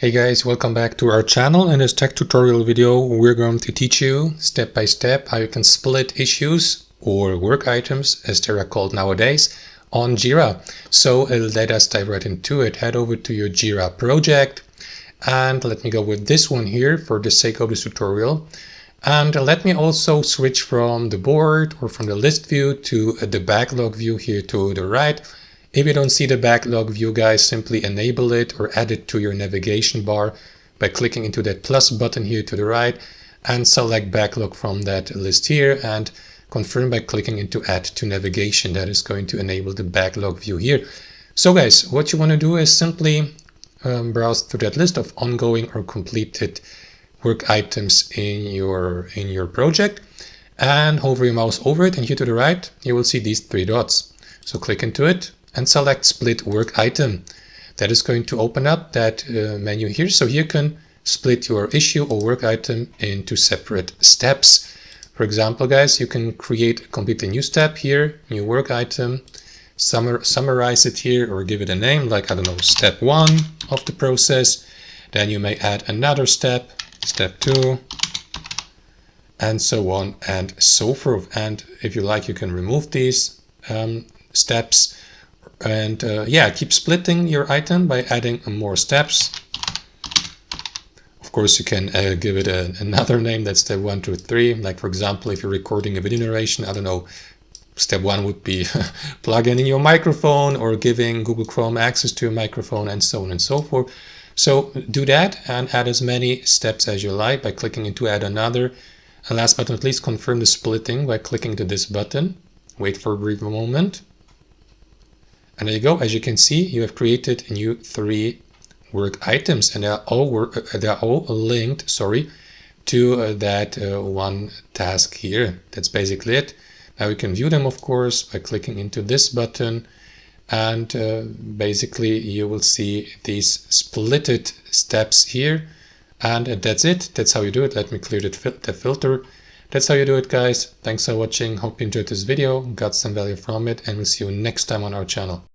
Hey guys, welcome back to our channel. In this tech tutorial video, we're going to teach you step by step how you can split issues or work items, as they're called nowadays, on Jira. So let us dive right into it. Head over to your Jira project and let me go with this one here for the sake of this tutorial. And let me also switch from the board or from the list view to the backlog view here to the right. If you don't see the backlog view, guys, simply enable it or add it to your navigation bar by clicking into that plus button here to the right and select backlog from that list here and confirm by clicking into add to navigation. That is going to enable the backlog view here. So guys, what you want to do is simply browse through that list of ongoing or completed work items in your project and hover your mouse over it, and here to the right you will see these three dots. So click into it and select split work item. That is going to open up that menu here. So you can split your issue or work item into separate steps. For example, guys, you can create a completely new step here, new work item, summarize it here or give it a name like, I don't know, step 1 of the process. Then you may add another step, step 2, and so on and so forth. And if you like, you can remove these steps and keep splitting your item by adding more steps. Of course, you can give it another name. That's step 1, 2, 3. Like, for example, if you're recording a video narration, I don't know, step 1 would be plugging in your microphone or giving Google Chrome access to your microphone, and so on and so forth. So do that and add as many steps as you like by clicking into add another. And last but not least, confirm the splitting by clicking to this button. Wait for a brief moment. And there you go. As you can see, you have created a new 3 work items, and they are all linked, to that one task here. That's basically it. Now you can view them, of course, by clicking into this button, and basically you will see these splitted steps here, and that's it. That's how you do it. Let me clear the filter. That's how you do it, guys. Thanks for watching. Hope you enjoyed this video, got some value from it, and we'll see you next time on our channel.